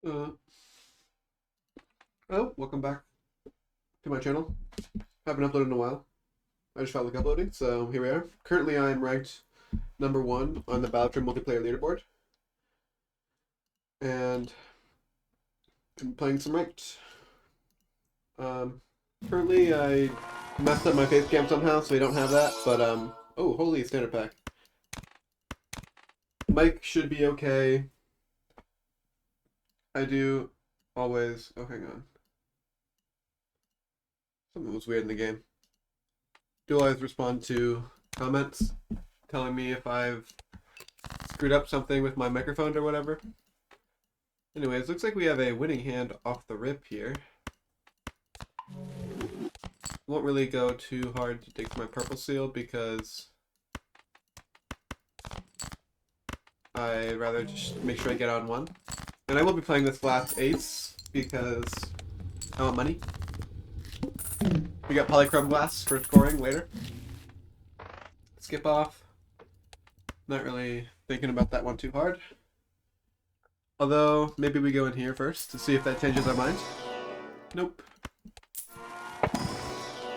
Uh, oh, welcome back to my channel. Haven't uploaded in a while. I just felt like uploading, so here we are. Currently, I am ranked #1 on the Balatro Multiplayer leaderboard, and I'm playing some ranked. Um, Currently, I messed up my face cam somehow, so we don't have that. But oh, holy standard pack. Mic should be okay. I do always. Oh, hang on. Something was weird in the game. Do always respond to comments telling me if I've screwed up something with my microphone or whatever. Anyways, looks like we have a winning hand off the rip here. Won't really go too hard to dig for my purple seal because I'd rather just make sure I get on one. And I will be playing this last ace because I want money. We got polychrome glass for scoring later. Skip off. Not really thinking about that one too hard. Although, maybe we go in here first to see if that changes our mind. Nope.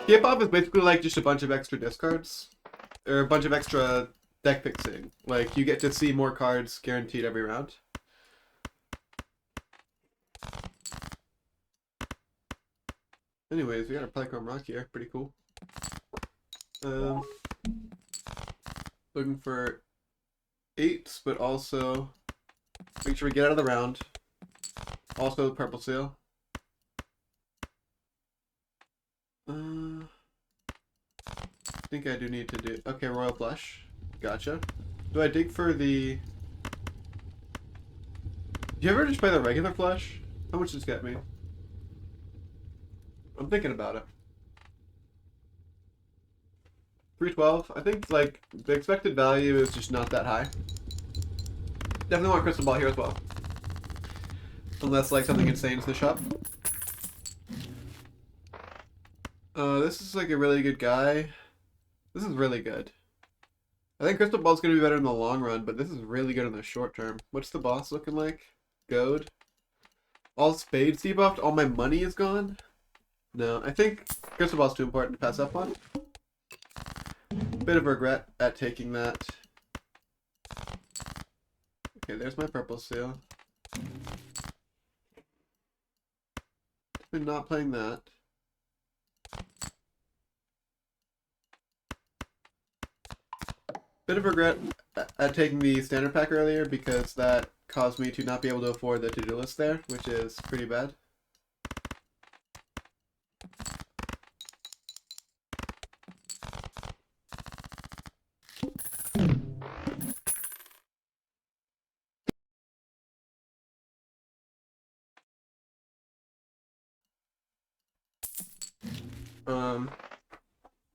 Skip off is basically like just a bunch of extra discards. Or a bunch of extra deck fixing. Like, you get to see more cards guaranteed every round. Anyways, we got a Polychrome Rock here. Pretty cool. Looking for 8s, but also make sure we get out of the round. Also, purple seal. I think I do need to do... Okay, Royal Flush. Gotcha. Do I dig for the... Do you ever just play the regular flush? How much does this get me? I'm thinking about it. 312. I think, like, the expected value is just not that high. Definitely want Crystal Ball here as well. Unless, like, something insane is in the shop. This is, like, a really good guy. This is really good. I think Crystal Ball's going to be better in the long run, but this is really good in the short term. What's the boss looking like? Goad. All spades debuffed? All my money is gone? No, I think Crystal Ball's too important to pass up on. Bit of regret at taking that. Okay, there's my purple seal. Been not playing that. Bit of regret at taking the standard pack earlier because that caused me to not be able to afford the to-do list there, which is pretty bad.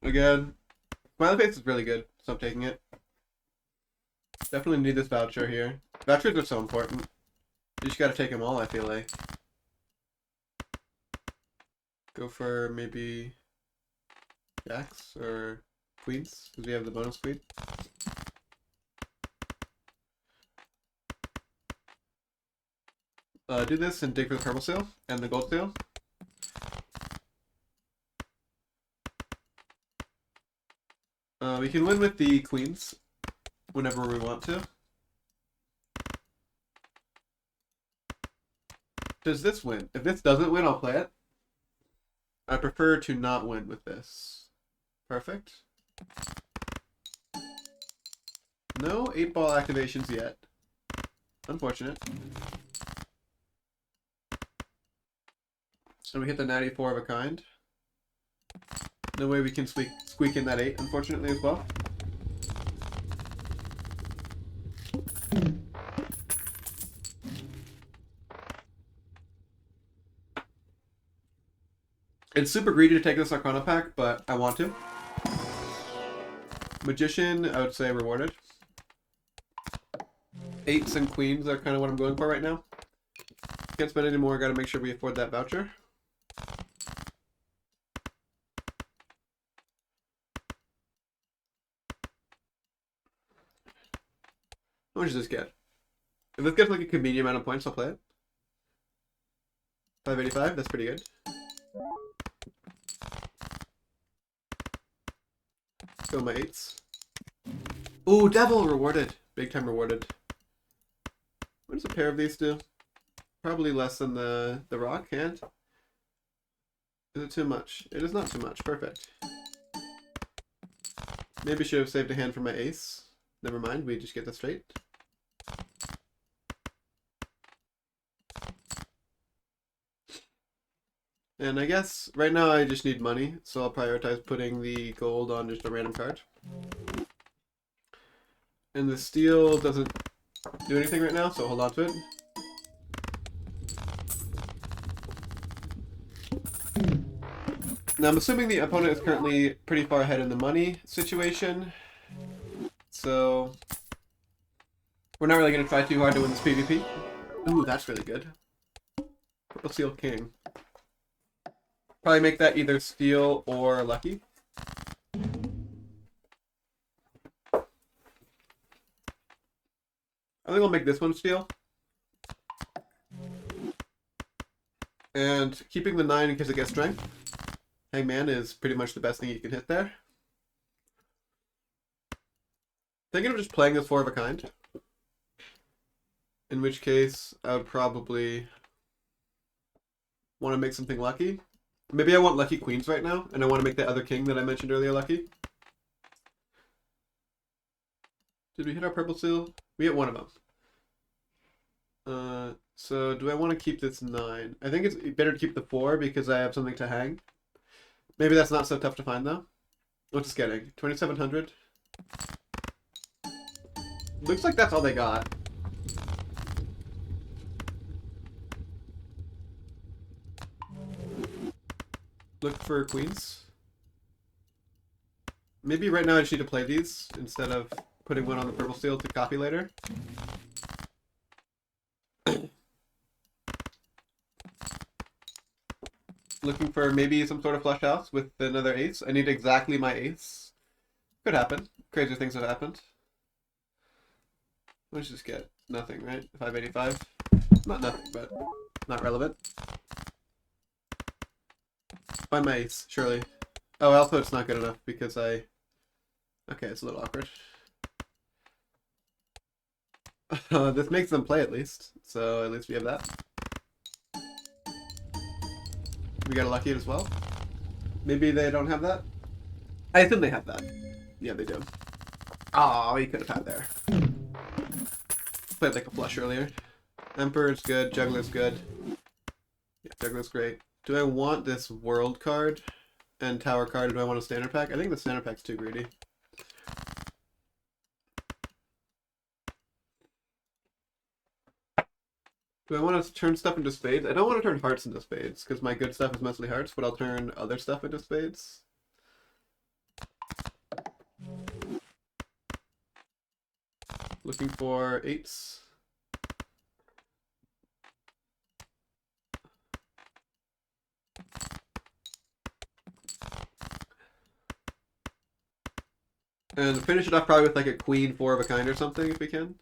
Again, Smiley Face is really good, so I'm taking it. Definitely need this voucher here. Vouchers are so important. You just gotta take them all, I feel like. Go for maybe jacks or queens, because we have the bonus queen. Do this and dig for the purple seal and the gold seal. We can win with the queens whenever we want to. Does this win? If this doesn't win, I'll play it. I prefer to not win with this. Perfect. No 8-ball activations yet. Unfortunate. So we hit the natty 4 of a kind. No way we can squeak in that 8, unfortunately, as well. It's super greedy to take this Arcana pack, but I want to. Magician, I would say rewarded. 8s and queens are kind of what I'm going for right now. Can't spend any more, gotta make sure we afford that voucher. How much does this get? If this gets like a convenient amount of points, I'll play it. 585, that's pretty good. Go my 8s. Ooh, devil rewarded. Big time rewarded. What does a pair of these do? Probably less than the rock hand. Is it too much? It is not too much. Perfect. Maybe should have saved a hand for my ace. Never mind, we just get the straight. And I guess right now I just need money, so I'll prioritize putting the gold on just a random card. And the steel doesn't do anything right now, so hold on to it. Now I'm assuming the opponent is currently pretty far ahead in the money situation, so we're not really going to try too hard to win this PvP. Ooh, that's really good. Purple Seal King. Probably make that either steel or lucky. I think I'll make this one steel. And keeping the 9 in case it gets strength. Hangman is pretty much the best thing you can hit there. Thinking of just playing this 4 of a kind. In which case, I would probably want to make something lucky. Maybe I want lucky queens right now, and I want to make that other king that I mentioned earlier lucky. Did we hit our purple seal? We hit one of them. So do I want to keep this 9? I think it's better to keep the 4 because I have something to hang. Maybe that's not so tough to find though. What's it getting? 2,700? Looks like that's all they got. Look for queens. Maybe right now I just need to play these instead of putting one on the purple steel to copy later. Looking for maybe some sort of flush house with another ace. I need exactly my ace. Could happen. Crazier things have happened. What does this get? Nothing, right? 585. Not nothing, but not relevant. Find my ace, surely. Oh, also it's not good enough because I... Okay, it's a little awkward. This makes them play at least, so at least we have that. We got a lucky as well. Maybe they don't have that? I assume they have that. Yeah, they do. Oh, he could have had there. Played like a flush earlier. Emperor's good, Juggler's good. Yeah, Juggler's great. Do I want this World card and Tower card, or do I want a Standard Pack? I think the Standard Pack's too greedy. Do I want to turn stuff into spades? I don't want to turn hearts into spades, because my good stuff is mostly hearts, but I'll turn other stuff into spades. Looking for 8s. And finish it off probably with like a queen 4 of a kind or something if we can.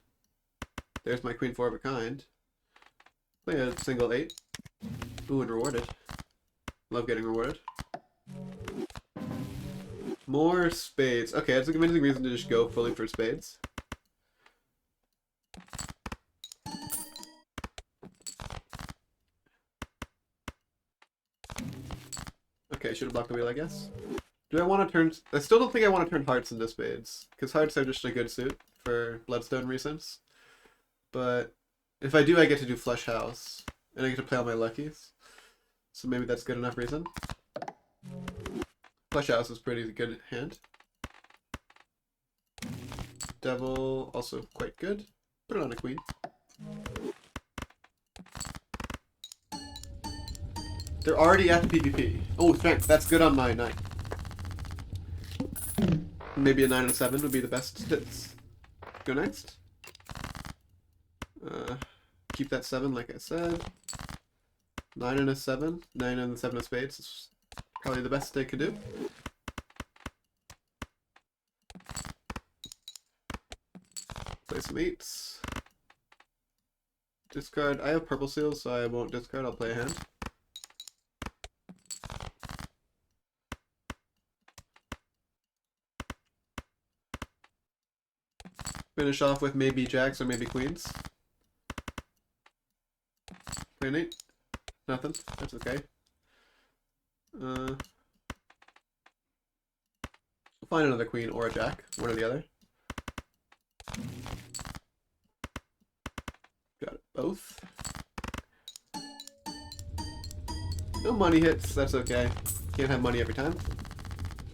There's my queen 4 of a kind. Play a single 8. Ooh, and rewarded. Love getting rewarded. More spades. Okay, that's a convincing reason to just go fully for spades. Okay, should have blocked the wheel, I guess. Do I want to turn... I still don't think I want to turn hearts into spades, because hearts are just a good suit for Bloodstone reasons. But if I do, I get to do Flush House, and I get to play all my luckies. So maybe that's good enough reason. Flush House is pretty good hand. Devil, also quite good. Put it on a queen. They're already at the PvP. Oh, strength. That's good on my 9. Maybe a 9 and a 7 would be the best hits. Go next. Keep that 7 like I said. 9 and a 7. 9 and the 7 of spades is probably the best they could do. Play some 8s. Discard. I have purple seals, so I won't discard. I'll play a hand. Finish off with maybe jacks or maybe queens. Queen 8. Nothing. That's okay. We'll find another queen or a jack. One or the other. Got it both. No money hits. That's okay. Can't have money every time.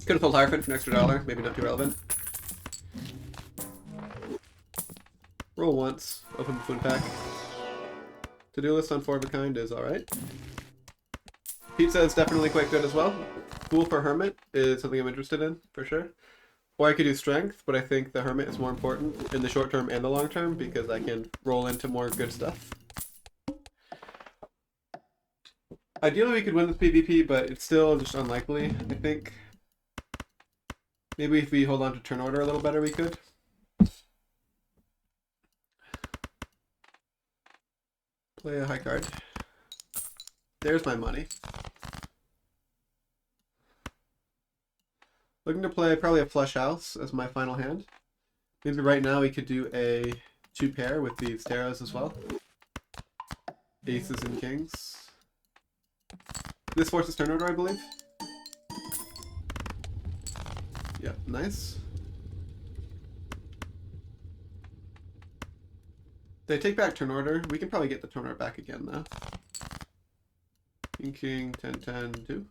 Could have pulled Hierophant for an extra $1. Maybe not too relevant. Roll once. Open the food pack. To-do list on 4 of a kind is alright. Pizza is definitely quite good as well. Fool for Hermit is something I'm interested in, for sure. Or I could do Strength, but I think the Hermit is more important in the short term and the long term because I can roll into more good stuff. Ideally we could win this PvP, but it's still just unlikely, I think. Maybe if we hold on to turn order a little better we could. Play a high card. There's my money. Looking to play probably a flush house as my final hand. Maybe right now we could do a 2 pair with these tarots as well. Aces and kings. This forces turn order, I believe. Yep, nice. They take back turn order. We can probably get the turn order back again though. King, king, 10, 10, 2.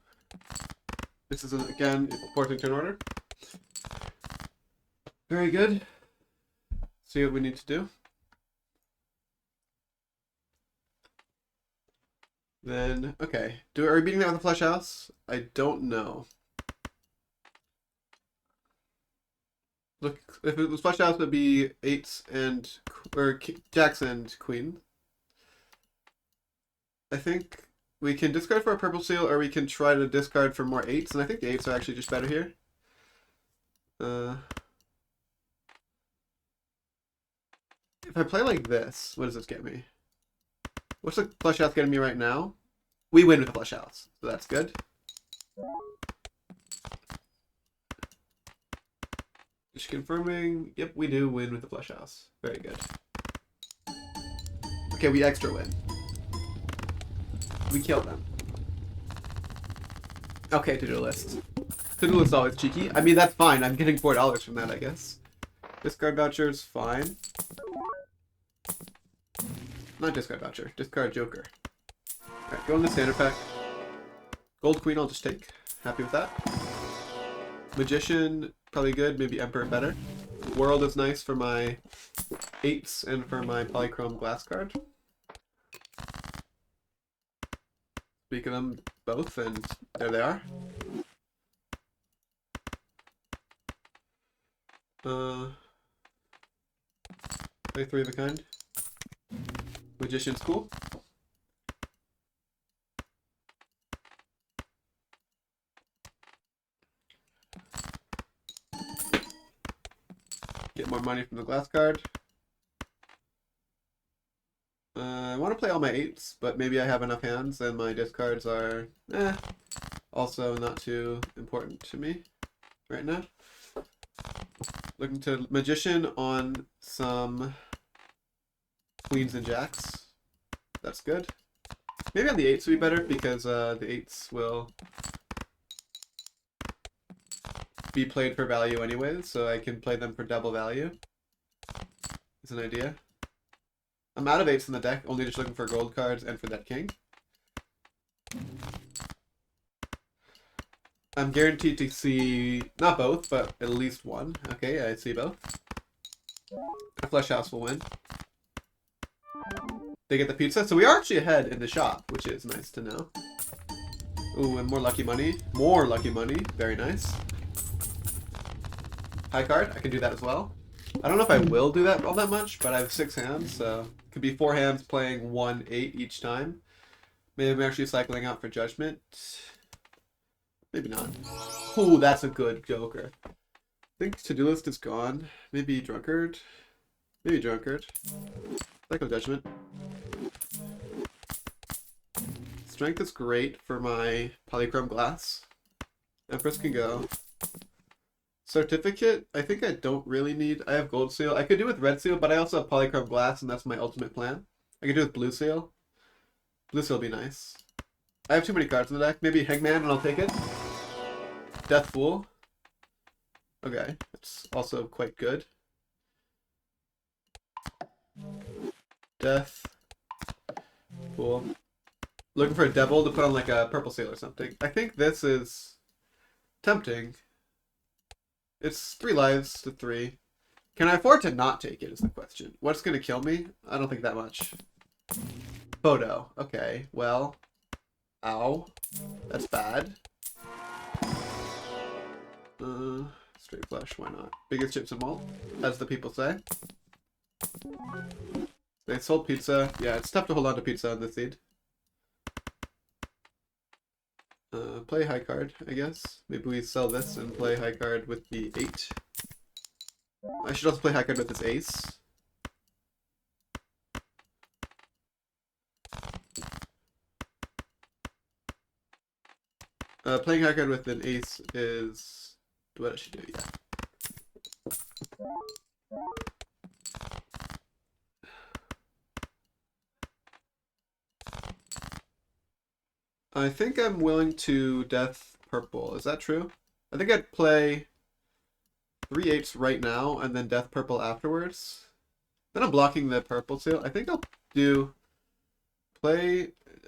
This is again forcing turn order. Very good. See what we need to do. Then, okay. Are we beating that with a flush house? I don't know. Look, if it was flush house, it would be 8s and or jacks and queen. I think we can discard for a purple seal, or we can try to discard for more 8s, and I think the 8s are actually just better here. If I play like this, what does this get me? What's the flush house getting me right now? We win with the flush house, so that's good. Just confirming. Yep, we do win with the flush house. Very good. Okay, we extra win. We kill them. Okay, to-do list. To-do list is always cheeky. I mean, that's fine. I'm getting $4 from that, I guess. Discard voucher is fine. Not discard voucher. Discard joker. Alright, go in the standard pack. Gold queen I'll just take. Happy with that. Magician, probably good. Maybe Emperor better. World is nice for my 8s and for my polychrome glass card. Speak of them both, and there they are. Play 3 of a kind. Magician's cool. Get more money from the glass card. I want to play all my 8s, but maybe I have enough hands and my discards are also not too important to me right now. Looking to Magician on some queens and jacks. That's good. Maybe on the 8s would be better because the 8s will be played for value anyways, so I can play them for double value. Is an idea. I'm out of 8s in the deck, only just looking for gold cards and for that king. I'm guaranteed to see, not both, but at least one. Okay, I see both. A flush house will win. They get the pizza, so we are actually ahead in the shop, which is nice to know. Ooh, and more lucky money. More lucky money. Very nice. High card, I can do that as well. I don't know if I will do that all that much, but I have 6 hands, so it could be 4 hands playing 1 8 each time. Maybe I'm actually cycling out for judgment. Maybe not. Ooh, that's a good joker. I think to-do list is gone. Maybe drunkard. Maybe drunkard. Cycle judgment. Strength is great for my polychrome glass. Empress can go. Certificate, I think I don't really need. I have gold seal. I could do with red seal, but I also have polychrome glass, and that's my ultimate plan. I could do with blue seal. Blue seal would be nice. I have too many cards in the deck. Maybe Hangman, and I'll take it. Death Fool. Okay, that's also quite good. Death Fool. Looking for a devil to put on like a purple seal or something. I think this is tempting. It's 3 lives to 3. Can I afford to not take it is the question. What's going to kill me? I don't think that much. Photo. Okay, well. Ow. That's bad. Straight flush, why not? Biggest chips and malt, as the people say. They sold pizza. Yeah, it's tough to hold on to pizza on this seed. Play high card, I guess. Maybe we sell this and play high card with the 8. I should also play high card with this ace. Playing high card with an ace is what I should do, yeah. I think I'm willing to death purple. Is that true? I think I'd play 3 8s right now and then death purple afterwards. Then I'm blocking the purple seal. I think I'll do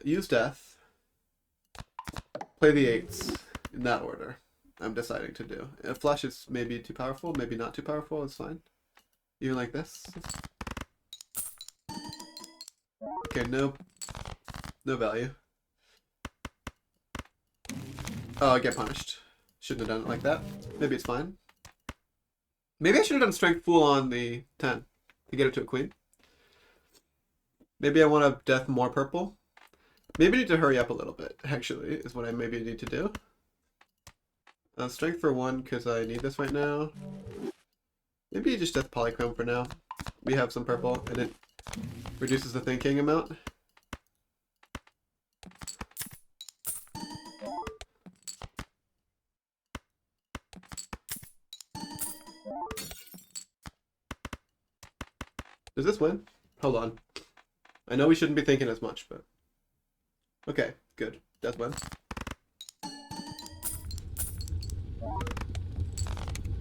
use death, play the 8s in that order. I'm deciding to do. A flush is maybe too powerful, maybe not too powerful. It's fine. Even like this. Okay, no value. Oh, I get punished. Shouldn't have done it like that. Maybe it's fine. Maybe I should have done Strength Fool on the 10 to get it to a queen. Maybe I want to death more purple. Maybe I need to hurry up a little bit, actually, is what I maybe need to do. Strength for 1, because I need this right now. Maybe just death polychrome for now. We have some purple, and it reduces the thinking amount. Does this win? Hold on. I know we shouldn't be thinking as much, but... Okay, good. Death wins.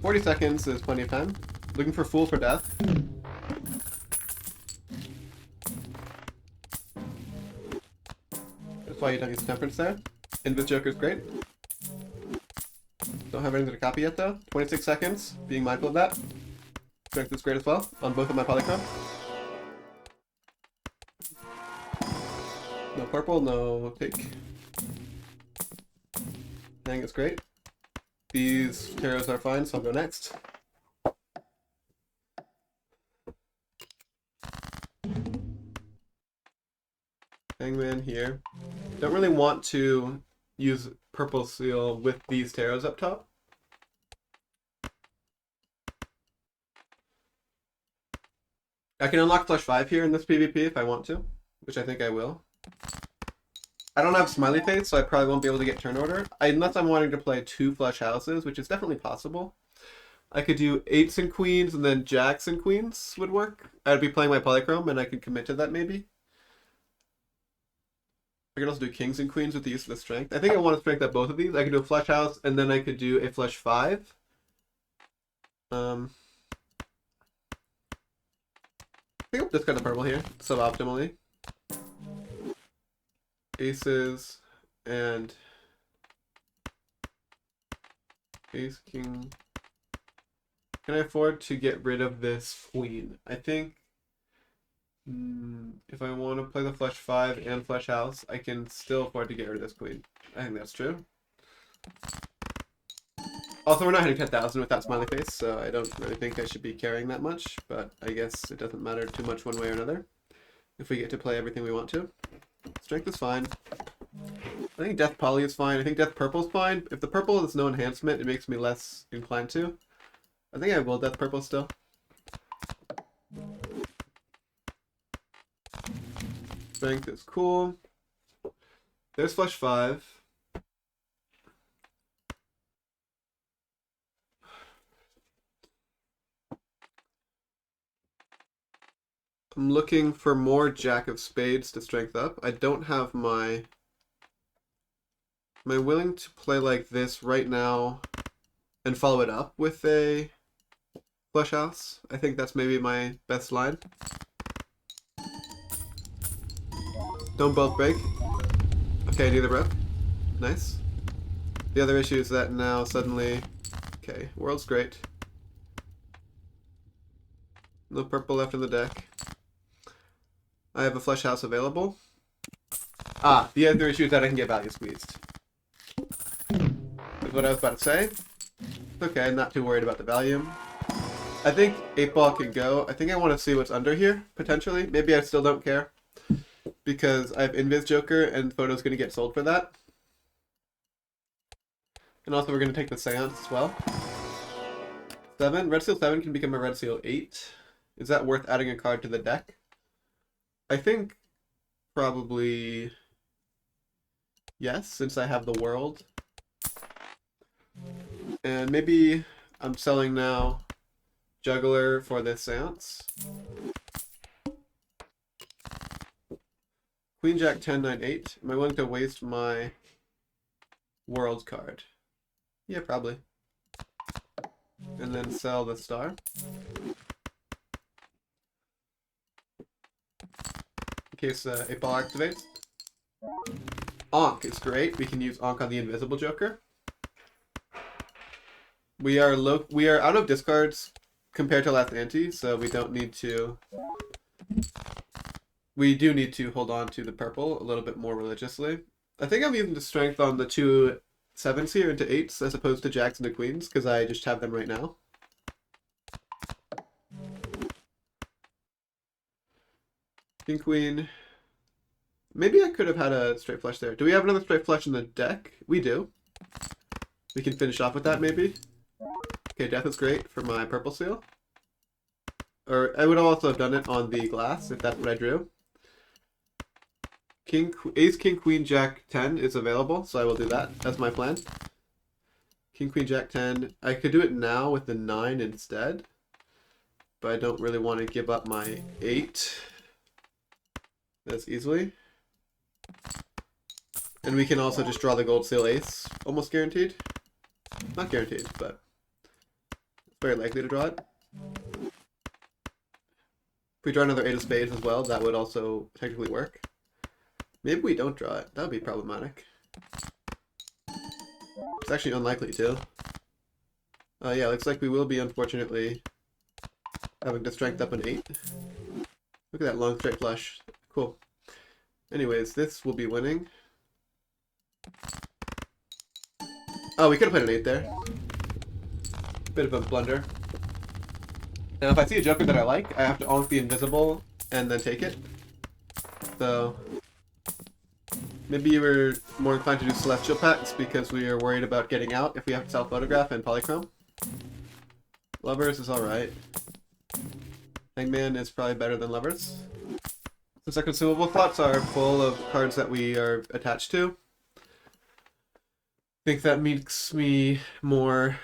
40 seconds is plenty of time. Looking for Fool for death. That's why you don't use Temperance there. Invis Joker's great. Don't have anything to copy yet though. 26 seconds, being mindful of that. Strength is great as well, on both of my polychrome. No purple, no take. Hang is great. These tarots are fine, so I'll go next. Hangman here. Don't really want to use purple seal with these tarots up top. I can unlock flush 5 here in this PvP if I want to, which I think I will. I don't have smiley face, so I probably won't be able to get turn order. Unless I'm wanting to play 2 flush houses, which is definitely possible. I could do 8s and queens, and then jacks and queens would work. I'd be playing my polychrome, and I could commit to that maybe. I could also do kings and queens with the use of the strength. I think I want to strength up both of these. I could do a flush house, and then I could do a flush 5. I think I'll discard the purple here, suboptimally. Aces and ace, king. Can I afford to get rid of this queen? I think if I want to play the flush 5 and flush house, I can still afford to get rid of this queen. I think that's true. Also, we're not hitting 10,000 with that smiley face, so I don't really think I should be carrying that much, but I guess it doesn't matter too much one way or another if we get to play everything we want to. Strength is fine. I think death poly is fine. I think death purple is fine. If the purple is no enhancement, it makes me less inclined to. I think I will death purple still. Strength is cool. There's flush 5. I'm looking for more Jack of Spades to strength up. I don't have my... Am I willing to play like this right now and follow it up with a flush house? I think that's maybe my best line. Don't both break. Okay, neither broke. Nice. The other issue is that now suddenly... Okay, world's great. No purple left in the deck. I have a flush house available. Ah, the other issue is that I can get value squeezed. That's what I was about to say. Okay, I'm not too worried about the value. I think 8-ball can go. I think I want to see what's under here, potentially. Maybe I still don't care. Because I have Invis Joker and Photo's going to get sold for that. And also we're going to take the Seance as well. 7. Red Seal 7 can become a Red Seal 8. Is that worth adding a card to the deck? I think probably yes, since I have the world. And maybe I'm selling now Juggler for this Seance. Queen Jack 10 9 8. Am I willing to waste my world card? Yeah, probably. And then sell the star. In case 8-ball activates. Onk is great. We can use Onk on the Invisible Joker. We are out of discards compared to last ante, so we don't need to... We do need to hold on to the purple a little bit more religiously. I think I'm using the strength on the 2 7s here into 8s as opposed to jacks into queens, because I just have them right now. King, queen. Maybe I could have had a straight flush there. Do we have another straight flush in the deck? We do. We can finish off with that, maybe. Okay, death is great for my purple seal. Or I would also have done it on the glass, if that's what I drew. Ace, King, Queen, Jack 10 is available, so I will do that. That's my plan. King, Queen, Jack 10. I could do it now with the 9 instead. But I don't really want to give up my 8 as easily. And we can also just draw the gold seal ace, almost guaranteed. Not guaranteed, but it's very likely to draw it. If we draw another 8 of spades as well, that would also technically work. Maybe we don't draw it. That would be problematic. It's actually unlikely too. Yeah, looks like we will be, unfortunately, having to strength up an 8. Look at that long straight flush. Cool. Anyways, this will be winning. Oh, we could have put an 8 there. Bit of a blunder. Now, if I see a joker that I like, I have to onk the invisible and then take it. So, maybe you were more inclined to do celestial pacts because we are worried about getting out if we have to self-photograph and polychrome. Lovers is alright. Hangman is probably better than lovers. Since our consumable slots are full of cards that we are attached to, I think that makes me more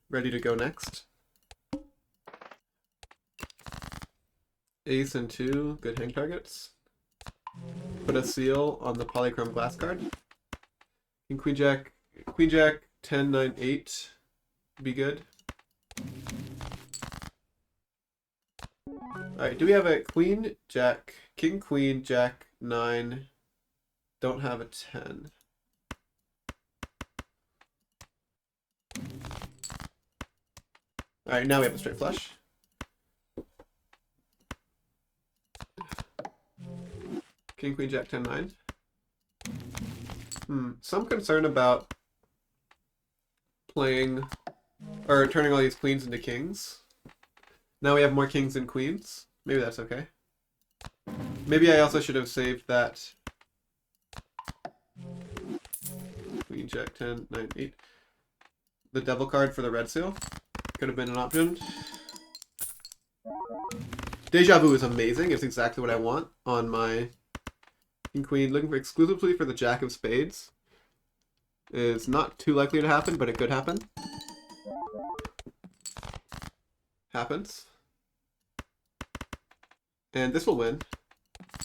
ready to go next. Ace and 2, good hang targets. Put a seal on the polychrome glass card. King, Queen, Jack 10 9 8 be good. Alright, do we have a Queen, Jack, King, Queen, Jack 9? Don't have a 10. Alright, now we have a straight flush. King, Queen, Jack 10 9. Some concern about playing or turning all these queens into kings. Now we have more kings than queens. Maybe that's okay. Maybe I also should have saved that Queen, Jack 10 9 8. The devil card for the red seal could have been an option. Deja Vu is amazing. It's exactly what I want on my King, Queen. Looking for exclusively for the Jack of Spades. Is not too likely to happen, but it could happen. Happens. And this will win.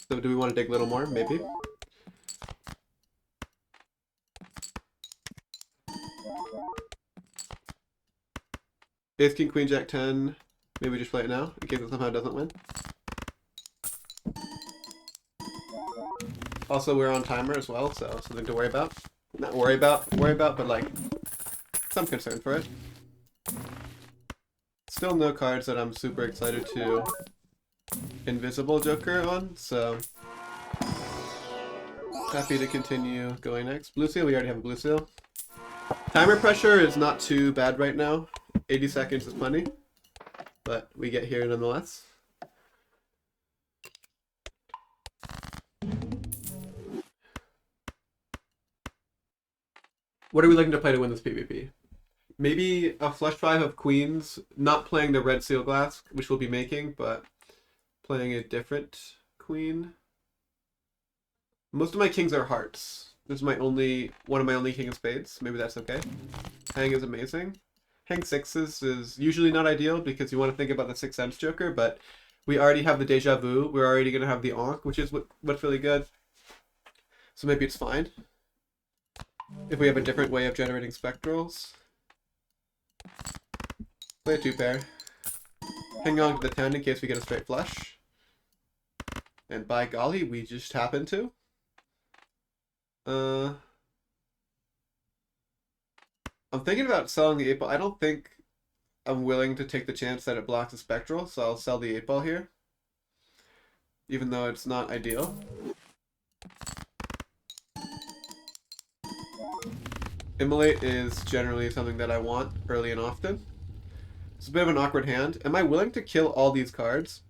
So do we want to dig a little more? Maybe. Ace, king, queen, jack, 10. Maybe we just play it now, in case it somehow doesn't win. Also, we're on timer as well, so something to worry about. Not worry about, but like, some concern for it. Still no cards that I'm super excited to Invisible Joker on, so happy to continue going next. Blue seal, we already have a blue seal. Timer pressure is not too bad right now. 80 seconds is plenty, but we get here nonetheless. What are we looking to play to win this PvP? Maybe a flush 5 of queens, not playing the red seal glass, which we'll be making, but playing a different queen. Most of my kings are hearts. This is one of my only king of spades. Maybe that's okay. Hang is amazing. Hang sixes is usually not ideal because you want to think about the Sixth Sense Joker, but we already have the Deja Vu. We're already going to have the Ankh, which is what's really good. So maybe it's fine. If we have a different way of generating spectrals. Play a 2-pair. Hang on to the 10 in case we get a straight flush. And by golly, we just happen to. I'm thinking about selling the 8-ball. I don't think I'm willing to take the chance that it blocks a spectral, so I'll sell the 8-ball here. Even though it's not ideal. Immolate is generally something that I want early and often. It's a bit of an awkward hand. Am I willing to kill all these cards?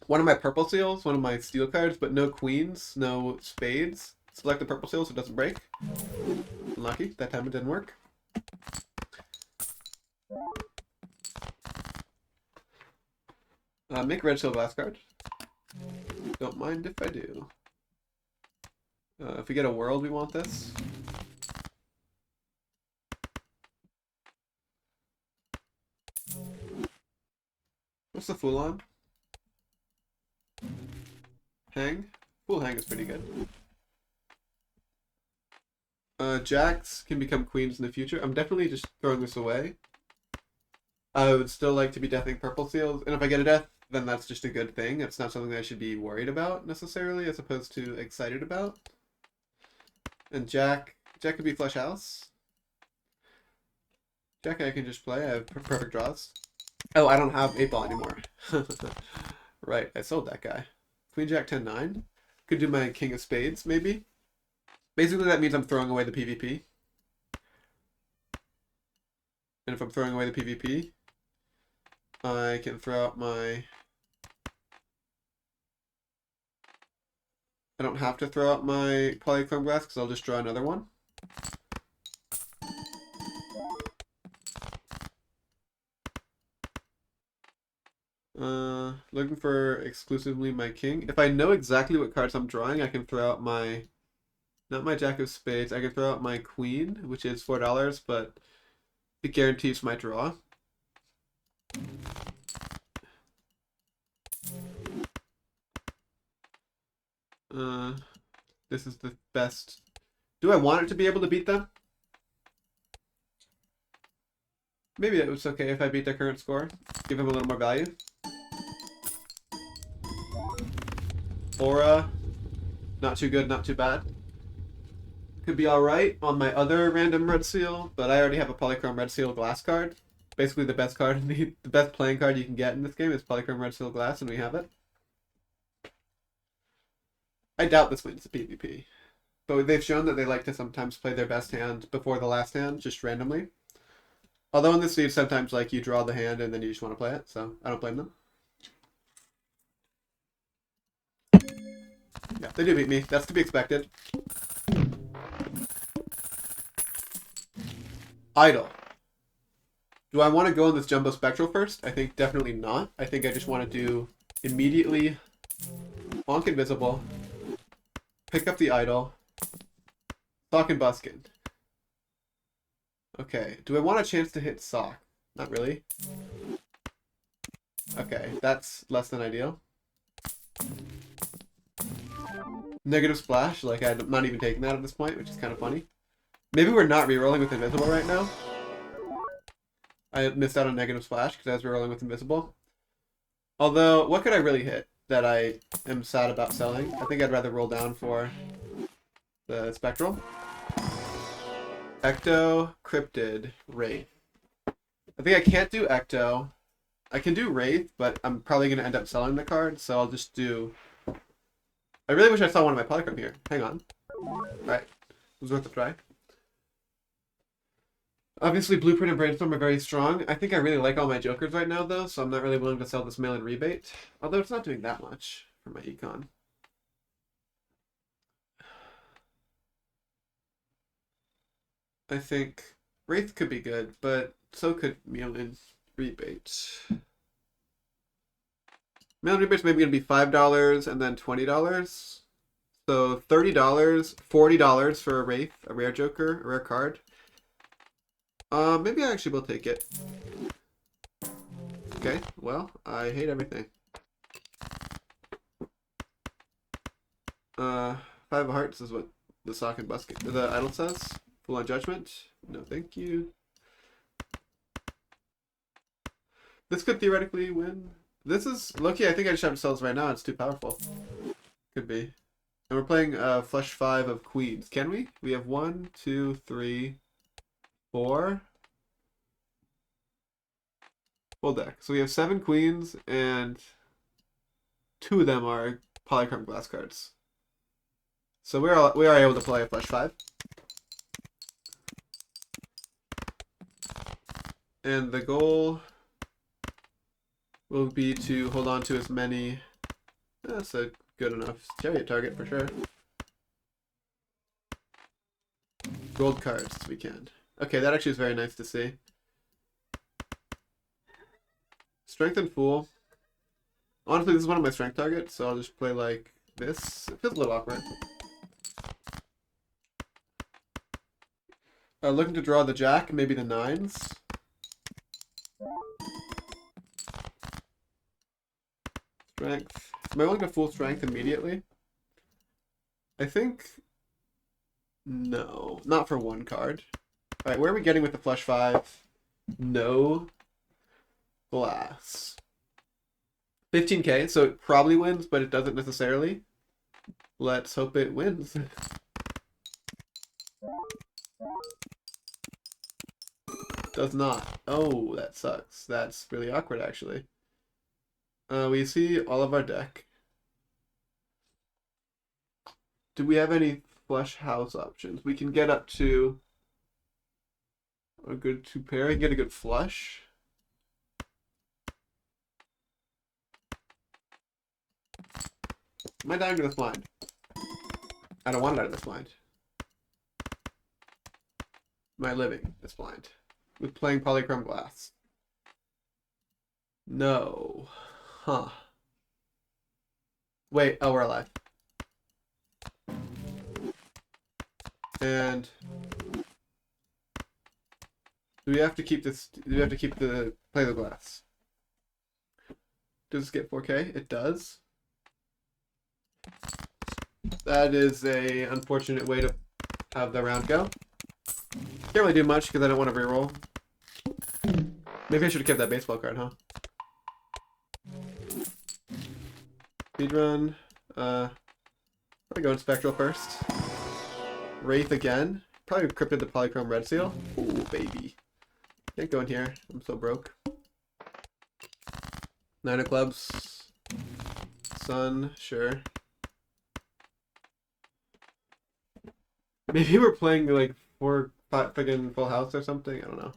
One of my purple seals, one of my steel cards, but no queens, no spades. Select the purple seal so it doesn't break. Unlucky, that time it didn't work. Make red seal glass card. Don't mind if I do. If we get a world, we want this. What's the fool on? Hang? Fool hang is pretty good. Jacks can become queens in the future. I'm definitely just throwing this away. I would still like to be deathing purple seals, and if I get a death, then that's just a good thing. It's not something that I should be worried about, necessarily, as opposed to excited about. And Jack could be flush house. Jack I can just play. I have perfect draws. Oh, I don't have 8-ball anymore. Right, I sold that guy. Queen, Jack, 10, 9. Could do my King of Spades, maybe. Basically, that means I'm throwing away the PvP. And if I'm throwing away the PvP, I can throw out my... I don't have to throw out my polychrome glass because I'll just draw another one. Looking for exclusively my king. If I know exactly what cards I'm drawing, I can throw out my... Not my Jack of Spades. I can throw out my queen, which is $4, but it guarantees my draw. This is the best. Do I want it to be able to beat them? Maybe it was okay if I beat their current score. Give him a little more value. Aura, not too good, not too bad. Could be alright on my other random red seal, but I already have a polychrome red seal glass card. Basically the best card, the best playing card you can get in this game is polychrome red seal glass, and we have it. I doubt this wins the PvP. But they've shown that they like to sometimes play their best hand before the last hand, just randomly. Although in this league, sometimes like you draw the hand and then you just want to play it, so I don't blame them. Yeah, they do beat me. That's to be expected. Idol. Do I want to go on this Jumbo Spectral first? I think definitely not. I think I just want to do immediately Bonk Invisible, pick up the Idol, Sock and Buskin. Okay, do I want a chance to hit Sock? Not really. Okay, that's less than ideal. Negative splash, like I'm not even taking that at this point, which is kind of funny. Maybe we're not rerolling with invisible right now. I missed out on negative splash because I was rerolling with invisible. Although, what could I really hit that I am sad about selling? I think I'd rather roll down for the spectral. Ecto, Cryptid, Wraith. I think I can't do Ecto. I can do Wraith, but I'm probably going to end up selling the card, so I'll just do... I really wish I saw one of my polychrome here. Hang on. Alright. It was worth a try. Obviously, Blueprint and Brainstorm are very strong. I think I really like all my jokers right now, though, so I'm not really willing to sell this mail-in rebate. Although it's not doing that much for my econ. I think Wraith could be good, but so could mail-in rebate. Mail-in rebate's maybe going to be $5 and then $20. So $30, $40 for a Wraith, a rare joker, a rare card. Maybe I actually will take it. Okay, well, I hate everything. Five of Hearts is what the sock and busket, the idol says. Full on Judgment. No, thank you. This could theoretically win. This is Loki. I think I just have to sell this right now. It's too powerful. Could be. And we're playing flush 5 of queens. Can we? We have 1, 2, 3, 4. Full deck. So we have 7 queens, and 2 of them are polychrome glass cards. So we are able to play a flush 5. And the goal will be to hold on to as many. That's a good enough chariot target for sure. Gold cards as we can. Okay, that actually is very nice to see. Strength and Fool. Honestly, this is one of my strength targets, so I'll just play like this. It feels a little awkward. Looking to draw the jack, maybe the 9s. Strength. Am I willing to full strength immediately? I think... No. Not for 1 card. Alright, where are we getting with the flush 5? No glass. 15k, so it probably wins, but it doesn't necessarily. Let's hope it wins. Does not. Oh, that sucks. That's really awkward, actually. We see all of our deck. Do we have any flush house options? We can get up to a good 2 pair and get a good flush. Am I dying to this blind? I don't want it out of this blind. Am I living this blind? With playing polychrome glass. No. Huh. Wait, oh, we're alive. And do we have to keep this? Do we have to keep the play the glass? Does this get 4K? It does. That is a unfortunate way to have the round go. Can't really do much because I don't want to reroll. Maybe I should have kept that baseball card, huh? Speedrun. Probably go in spectral first. Wraith again. Probably cryptid the polychrome red seal. Ooh, baby. Can't go in here. I'm so broke. 9 of clubs. Sun, sure. Maybe we're playing like 4 friggin' full house or something. I don't know.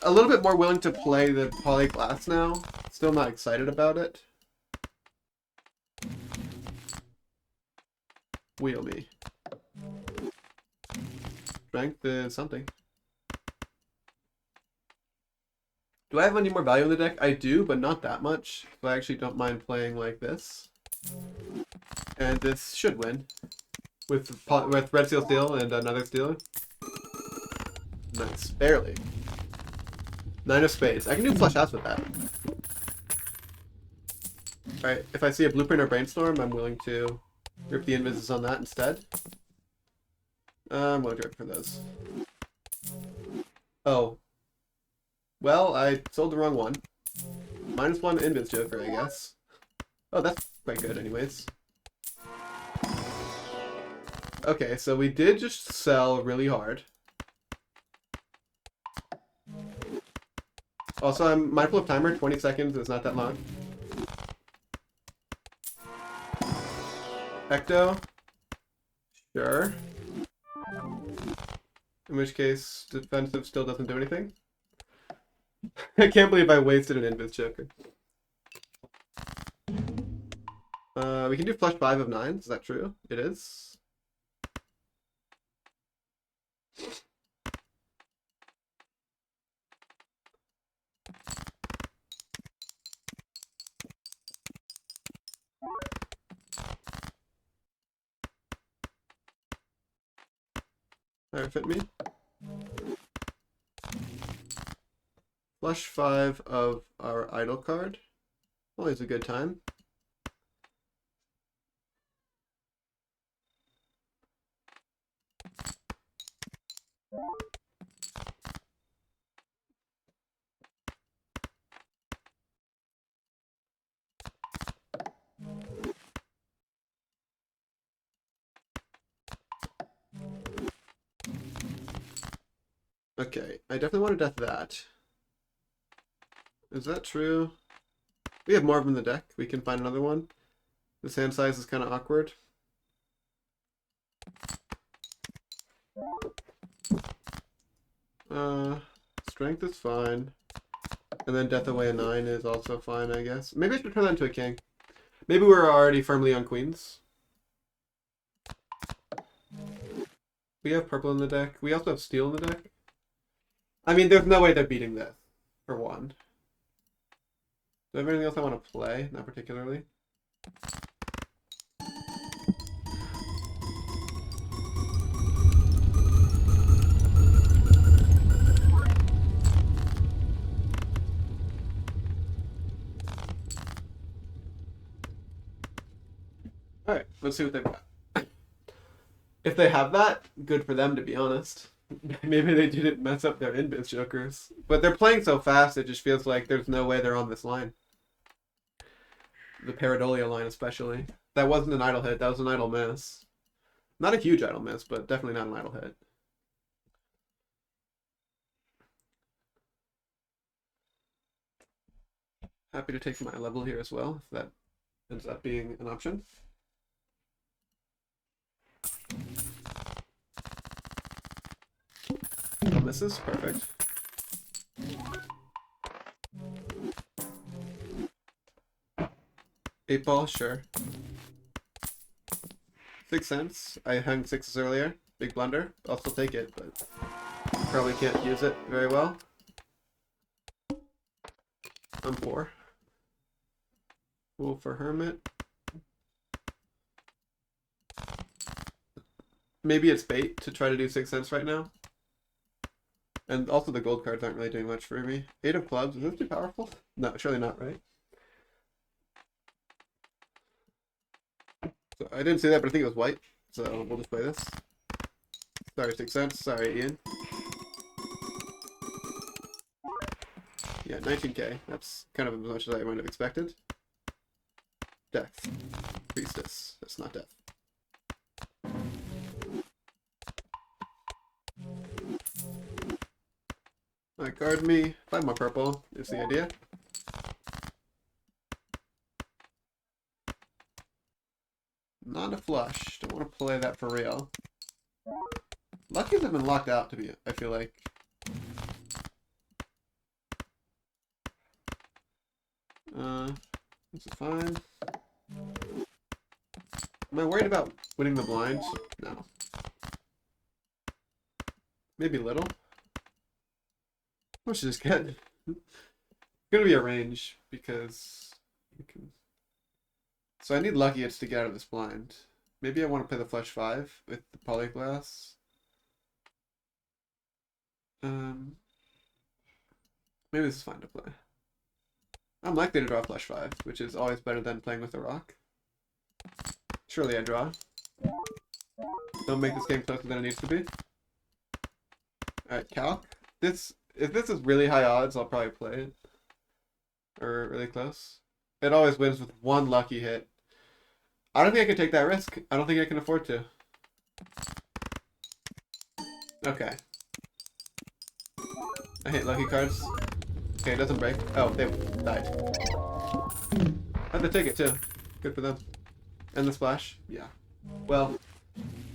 A little bit more willing to play the poly glass now. Still not excited about it. Wheel me. Strength is something. Do I have any more value in the deck? I do, but not that much. So I actually don't mind playing like this. And this should win. With red seal steel and another steel. Nice. Barely. 9 of spades. I can do flush house with that. Alright, if I see a blueprint or brainstorm, I'm willing to Rip the invises on that instead. I'm going to go for those. Oh. Well, I sold the wrong one. -1 invis joker, I guess. Oh, that's quite good anyways. Okay, so we did just sell really hard. Also, I'm mindful of timer. 20 seconds is not that long. Ecto. Sure. In which case, defensive still doesn't do anything. I can't believe I wasted an invis joker. We can do flush 5 of 9s. Is that true? It is. Alright, fit me. Flush 5 of our idle card. Always a good time. Okay, I definitely want to death that. Is that true? We have more of them in the deck. We can find another one. This hand size is kind of awkward. Strength is fine. And then death away a 9 is also fine, I guess. Maybe I should turn that into a king. Maybe we're already firmly on queens. We have purple in the deck. We also have steel in the deck. I mean, there's no way they're beating this, for one. Do I have anything else I want to play? Not particularly. Alright, let's see what they've got. If they have that, good for them, to be honest. Maybe they didn't mess up their invis jokers. But they're playing so fast, it just feels like there's no way they're on this line. The Paradolia line especially. That wasn't an idle hit, that was an idle miss. Not a huge idle miss, but definitely not an idle hit. Happy to take my level here as well, if that ends up being an option. No misses, perfect. Eight ball, sure. 6 cents. I hung 6s earlier. Big blunder. I'll still take it, but probably can't use it very well. I'm 4. Wolf for Hermit. Maybe it's bait to try to do 6 cents right now. And also the gold cards aren't really doing much for me. 8 of clubs. Is this too powerful? No, surely not, right? So I didn't see that, but I think it was white. So we'll just play this. Sorry, 6 cents. Sorry, Ian. Yeah, 19k. That's kind of as much as I might have expected. Death. Priestess. That's not death. Alright, guard me. 5 more purple is the idea. Not a flush. Don't want to play that for real. Luckies have been locked out, to be, I feel like. This is fine. Am I worried about winning the blind? No. Maybe a little. Which is good. It's gonna be a range because you can. So I need lucky hits to get out of this blind. Maybe I want to play the flush 5 with the polyglass. Maybe this is fine to play. I'm likely to draw flush 5, which is always better than playing with a rock. Surely I draw. Don't make this game closer than it needs to be. Alright, calc. If this is really high odds, I'll probably play it. Or really close. It always wins with one lucky hit. I don't think I can take that risk. I don't think I can afford to. Okay. I hate lucky cards. Okay, it doesn't break. Oh, they died. I had to take it too. Good for them. And the splash? Yeah. Well,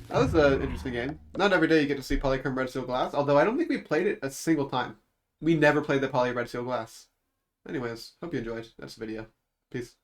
that was an interesting game. Not every day you get to see Polychrome Red Steel Glass, although I don't think we played it a single time. We never played the Poly Red Steel Glass. Anyways, hope you enjoyed. That's the video. Peace.